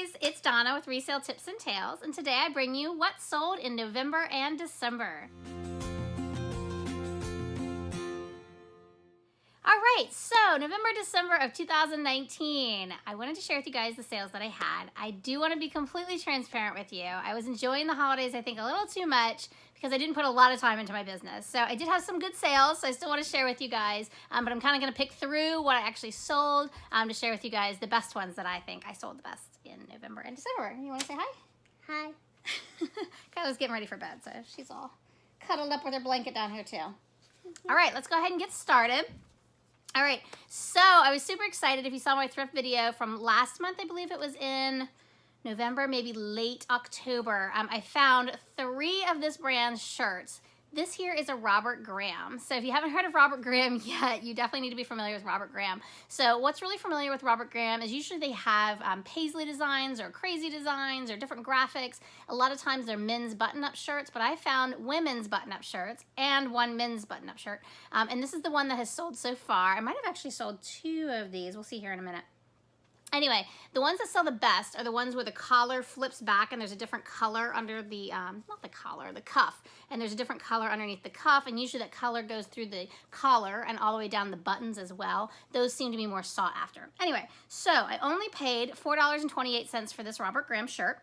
guys, it's Donna with Resale Tips and Tales, and today I bring you what sold in November and December. All right, so November, December of 2019, I wanted to share with you guys the sales that I had. I do want to be completely transparent with you. I was enjoying the holidays, I think, a little too much because I didn't put a lot of time into my business. So I did have some good sales, so I still want to share with you guys, but I'm kind of going to pick through what I actually sold to share with you guys the best ones that I think I sold the best in November and December. You want to say hi? Hi. Kyla's getting ready for bed, so she's all cuddled up with her blanket down here too. All right, let's go ahead and get started. All right, so I was super excited. If you saw my thrift video from last month, I believe it was in November, maybe late October, I found 3 of this brand's shirts. This here is a Robert Graham. So if you haven't heard of Robert Graham yet, you definitely need to be familiar with Robert Graham. So what's really familiar with Robert Graham is usually they have paisley designs or crazy designs or different graphics. A lot of times they're men's button-up shirts, but I found women's button-up shirts and one men's button-up shirt. And this is the one that has sold so far. I might have actually sold 2 of these. We'll see here in a minute. Anyway, the ones that sell the best are the ones where the collar flips back and there's a different color under the, not the collar, the cuff. And there's a different color underneath the cuff, and usually that color goes through the collar and all the way down the buttons as well. Those seem to be more sought after. Anyway, so I only paid $4.28 for this Robert Graham shirt.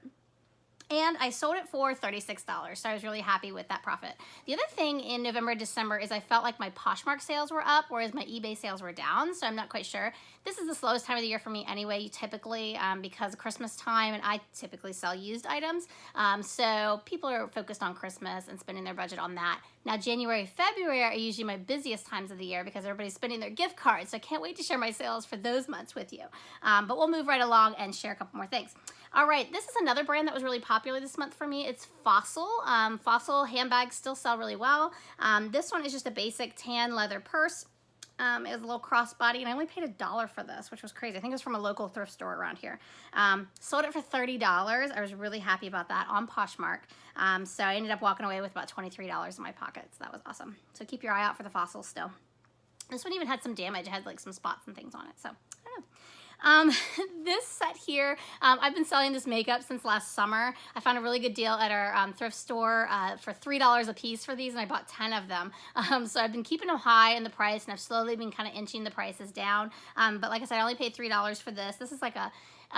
And I sold it for $36, so I was really happy with that profit. The other thing in November, December is I felt like my Poshmark sales were up, whereas my eBay sales were down, so I'm not quite sure. This is the slowest time of the year for me anyway, typically, because of Christmas time, and I typically sell used items. So people are focused on Christmas and spending their budget on that. Now, January, February are usually my busiest times of the year because everybody's spending their gift cards, so I can't wait to share my sales for those months with you. But we'll move right along and share a couple more things. All right, this is another brand that was really popular this month for me. It's Fossil. Fossil handbags still sell really well. This one is just a basic tan leather purse. It was a little crossbody, and I only paid $1 for this, which was crazy. I think it was from a local thrift store around here. Sold it for $30. I was really happy about that on Poshmark. So I ended up walking away with about $23 in my pocket. So that was awesome. So keep your eye out for the Fossils still. This one even had some damage. It had like some spots and things on it. So I don't know. This set here, I've been selling this makeup since last summer. I found a really good deal at our thrift store for $3 a piece for these, and I bought 10 of them. So I've been keeping them high in the price, and I've slowly been kind of inching the prices down. But like I said, I only paid $3 for this. This is like a,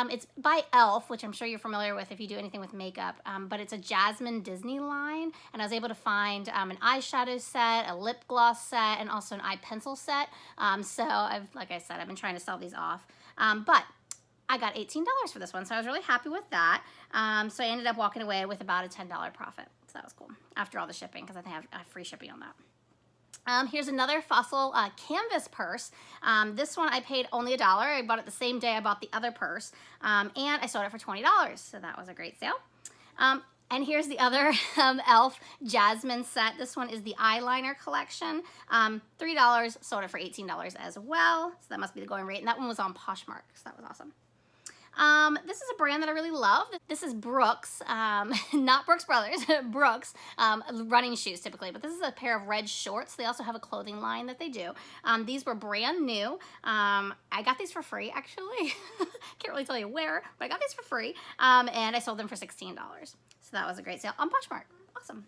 it's by e.l.f., which I'm sure you're familiar with if you do anything with makeup, but it's a Jasmine Disney line, and I was able to find an eyeshadow set, a lip gloss set, and also an eye pencil set. So like I said, I've been trying to sell these off. But I got $18 for this one, so I was really happy with that. So I ended up walking away with about a $10 profit. So that was cool after all the shipping, because I think I have free shipping on that. Here's another Fossil canvas purse. This one I paid only $1. I bought it the same day I bought the other purse, and I sold it for $20. So that was a great sale. And here's the other e.l.f. Jasmine set. This one is the eyeliner collection. $3, sold it for $18 as well. So that must be the going rate. And that one was on Poshmark, so that was awesome. This is a brand that I really love. This is Brooks, not Brooks Brothers, Brooks, running shoes typically, but this is a pair of red shorts. They also have a clothing line that they do. These were brand new. I got these for free, actually. Can't really tell you where, but I got these for free, and I sold them for $16. So that was a great sale on Poshmark. Awesome.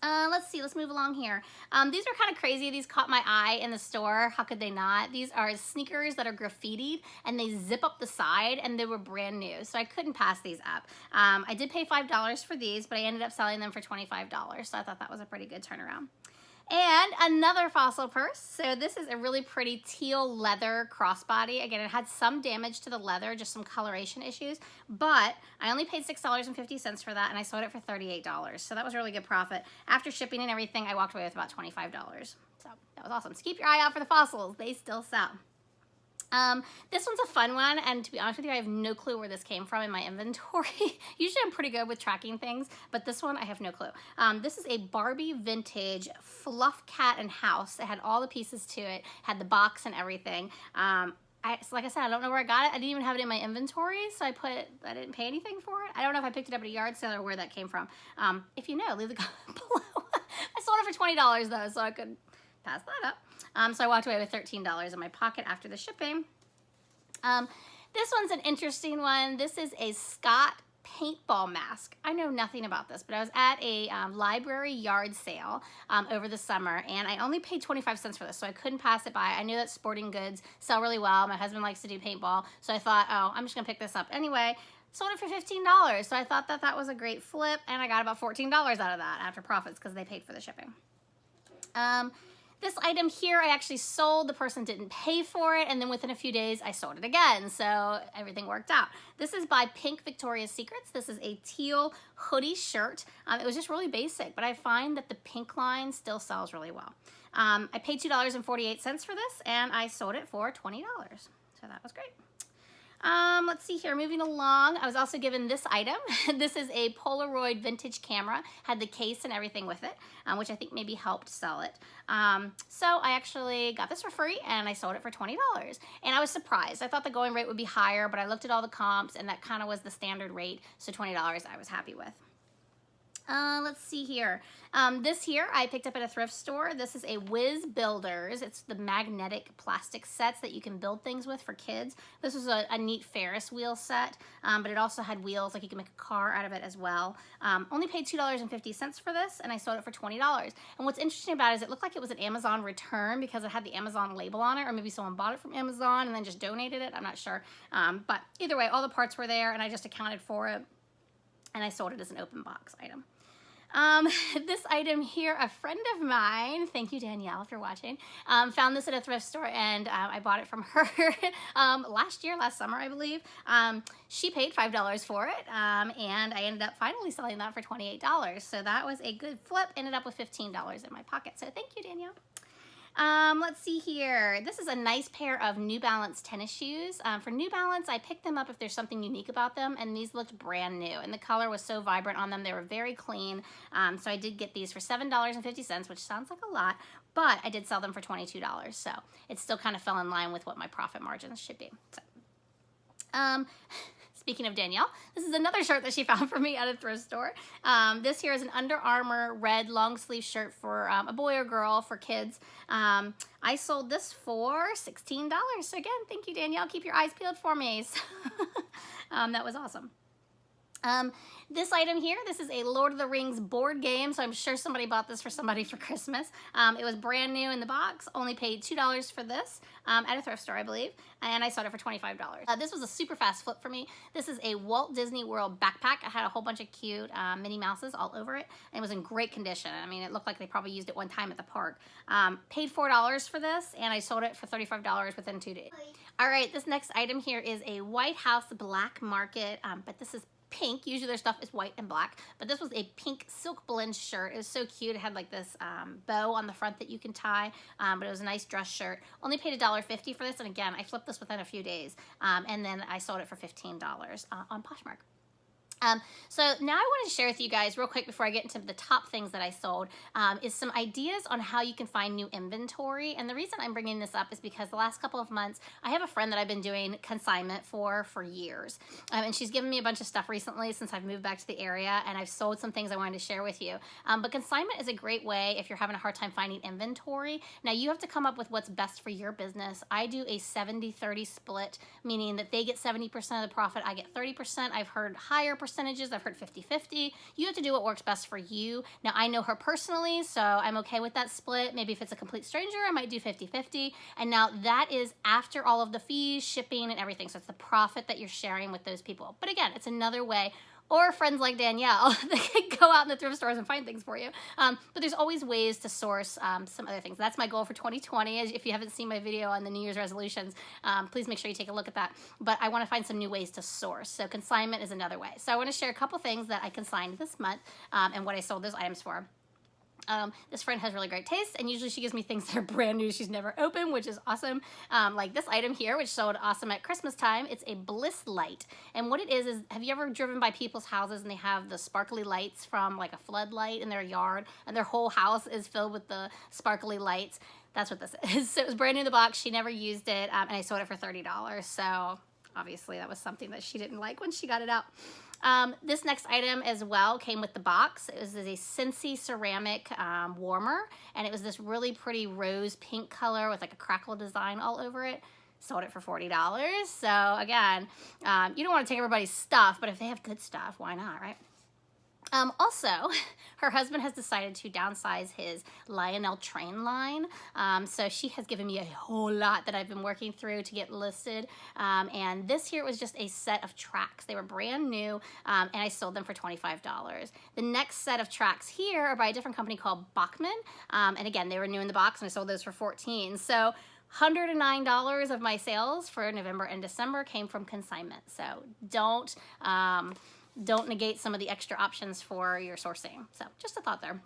Let's see, let's move along here. These are kind of crazy. These caught my eye in the store. How could they not? These are sneakers that are graffitied, and they zip up the side, and they were brand new, so I couldn't pass these up. I did pay $5 for these, but I ended up selling them for $25, so I thought that was a pretty good turnaround. And another Fossil purse. So this is a really pretty teal leather crossbody. Again, it had some damage to the leather, just some coloration issues, but I only paid $6.50 for that, and I sold it for $38. So that was a really good profit. After shipping and everything, I walked away with about $25. So that was awesome. So keep your eye out for the Fossils. They still sell. This one's a fun one, and to be honest with you, I have no clue where this came from in my inventory. Usually I'm pretty good with tracking things, but this one I have no clue. This is a Barbie vintage fluff cat and house. It had all the pieces to it, had the box and everything. Like I said, I don't know where I got it. I didn't even have it in my inventory, so I didn't pay anything for it. I don't know if I picked it up at a yard sale or where that came from. If you know, leave the comment below. I sold it for $20 though, so I could pass that up. So I walked away with $13 in my pocket after the shipping. This one's an interesting one. This is a Scott paintball mask. I know nothing about this, but I was at a library yard sale over the summer, and I only paid 25 cents for this, so I couldn't pass it by. I knew that sporting goods sell really well. My husband likes to do paintball, so I thought, oh, I'm just gonna pick this up anyway. Sold it for $15, so I thought that that was a great flip, and I got about $14 out of that after profits because they paid for the shipping. This item here I actually sold. The person didn't pay for it, and then within a few days I sold it again, so everything worked out. This is by Pink Victoria's Secrets. This is a teal hoodie shirt. It was just really basic, but I find that the pink line still sells really well. I paid $2.48 for this, and I sold it for $20, so that was great. Let's see here, moving along, I was also given this item. This is a Polaroid vintage camera, had the case and everything with it, which I think maybe helped sell it. So I actually got this for free and I sold it for $20. And I was surprised. I thought the going rate would be higher, but I looked at all the comps and that kind of was the standard rate, so $20 I was happy with. Let's see here. This here I picked up at a thrift store. This is a Whiz Builders. It's the magnetic plastic sets that you can build things with for kids. This was a neat Ferris wheel set, but it also had wheels, like you can make a car out of it as well. Only paid $2.50 for this, and I sold it for $20. And what's interesting about it is it looked like it was an Amazon return because it had the Amazon label on it, or maybe someone bought it from Amazon and then just donated it. I'm not sure. But either way, all the parts were there, and I just accounted for it, and I sold it as an open box item. This item here, a friend of mine, thank you Danielle if you're watching, found this at a thrift store, and I bought it from her last summer I believe. She paid $5 for it, and I ended up finally selling that for $28, so that was a good flip. Ended up with $15 in my pocket, so thank you Danielle. Let's see here. This is a nice pair of New Balance tennis shoes. For New Balance, I picked them up if there's something unique about them, and these looked brand new, and the color was so vibrant on them. They were very clean, so I did get these for $7.50, which sounds like a lot, but I did sell them for $22, so it still kind of fell in line with what my profit margins should be. So, speaking of Danielle, this is another shirt that she found for me at a thrift store. This here is an Under Armour red long sleeve shirt for a boy or girl, for kids. I sold this for $16. So again, thank you Danielle, keep your eyes peeled for me. So, that was awesome. This item here, this is a Lord of the Rings board game, so I'm sure somebody bought this for somebody for Christmas. It was brand new in the box, only paid $2 for this at a thrift store, I believe, and I sold it for $25. This was a super fast flip for me. This is a Walt Disney World backpack. I had a whole bunch of cute Minnie Mouses all over it, and it was in great condition. I mean, it looked like they probably used it one time at the park. Paid $4 for this, and I sold it for $35 within 2 days. All right, this next item here is a White House Black Market, but this is pink. Usually their stuff is white and black, but this was a pink silk blend shirt. It was so cute. It had like this bow on the front that you can tie, but it was a nice dress shirt. Only paid $1.50 for this, and again, I flipped this within a few days, and then I sold it for $15 on Poshmark. So now I want to share with you guys real quick before I get into the top things that I sold, is some ideas on how you can find new inventory. And the reason I'm bringing this up is because the last couple of months, I have a friend that I've been doing consignment for years. And she's given me a bunch of stuff recently since I've moved back to the area, and I've sold some things I wanted to share with you. But consignment is a great way if you're having a hard time finding inventory. Now you have to come up with what's best for your business. I do a 70-30 split, meaning that they get 70% of the profit, I get 30%. I've heard higher percentages. I've heard 50-50. You have to do what works best for you. Now, I know her personally, so I'm okay with that split. Maybe if it's a complete stranger, I might do 50-50. And now that is after all of the fees, shipping, and everything. So it's the profit that you're sharing with those people. But again, it's another way, or friends like Danielle that can go out in the thrift stores and find things for you. But there's always ways to source some other things. That's my goal for 2020. If you haven't seen my video on the New Year's resolutions, please make sure you take a look at that. But I want to find some new ways to source. So consignment is another way. So I want to share a couple things that I consigned this month and what I sold those items for. This friend has really great taste, and usually she gives me things that are brand new she's never opened, which is awesome. Like this item here, which sold awesome at Christmas time. It's a bliss light, and what it is have you ever driven by people's houses and they have the sparkly lights from like a floodlight in their yard, and their whole house is filled with the sparkly lights? That's what this is. So it was brand new in the box. She never used it, and I sold it for $30. So obviously that was something that she didn't like when she got it out. This next item as well came with the box. It was a Scentsy ceramic warmer, and it was this really pretty rose pink color with like a crackle design all over it. sold it for $40. So again, you don't want to take everybody's stuff, but if they have good stuff, why not, right? Also, her husband has decided to downsize his Lionel train line. So she has given me a whole lot that I've been working through to get listed. And this here was just a set of tracks. They were brand new, and I sold them for $25. The next set of tracks here are by a different company called Bachman. And again, they were new in the box, and I sold those for $14. So $109 of my sales for November and December came from consignment. So don't negate some of the extra options for your sourcing. So just a thought there.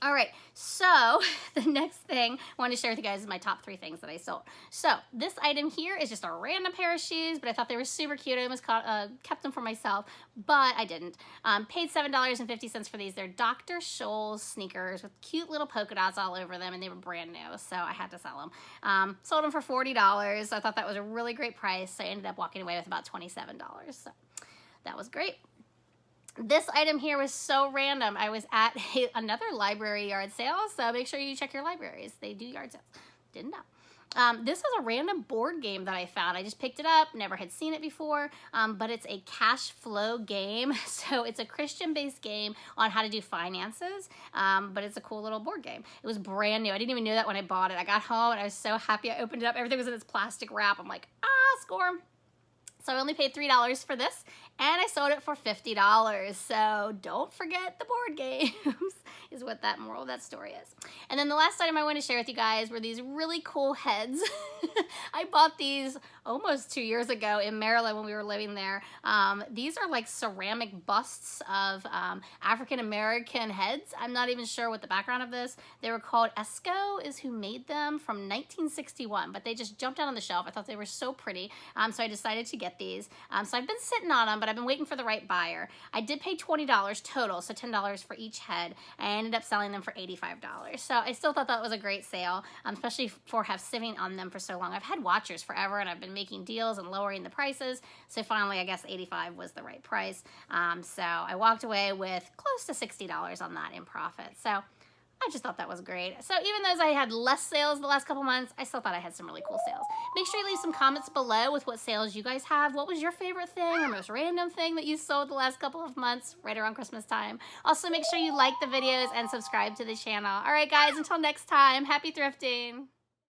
All right, so the next thing I want to share with you guys is my top 3 things that I sold. So this item here is just a random pair of shoes, but I thought they were super cute. I almost kept them for myself, but I didn't. Paid $7.50 for these. They're Dr. Scholl's sneakers with cute little polka dots all over them, and they were brand new, so I had to sell them. Sold them for $40. So I thought that was a really great price, so I ended up walking away with about $27. So that was great. This item here was so random. I was at another library yard sale, so make sure you check your libraries. They do yard sales. Didn't know. This was a random board game that I found. I just picked it up, never had seen it before, but it's a cash flow game. So it's a Christian-based game on how to do finances, but it's a cool little board game. It was brand new. I didn't even know that when I bought it. I got home and I was so happy. I opened it up. Everything was in its plastic wrap. I'm like, score. So I only paid $3 for this, and I sold it for $50. So don't forget the board games is what that moral of that story is. And then the last item I want to share with you guys were these really cool heads. I bought these almost 2 years ago in Maryland when we were living there. These are like ceramic busts of African-American heads. I'm not even sure what the background of this. They were called Esco is who made them from 1961, but they just jumped out on the shelf. I thought they were so pretty, so I decided to get these. So I've been sitting on them, but I've been waiting for the right buyer. I did pay $20 total, so $10 for each head. I ended up selling them for $85. So I still thought that was a great sale, especially for sitting on them for so long. I've had watchers forever, and I've been making deals and lowering the prices. So finally, I guess $85 was the right price. So I walked away with close to $60 on that in profit. So I just thought that was great. So even though I had less sales the last couple months, I still thought I had some really cool sales. Make sure you leave some comments below with what sales you guys have. What was your favorite thing or most random thing that you sold the last couple of months right around Christmas time? Also, make sure you like the videos and subscribe to the channel. All right, guys, until next time, happy thrifting.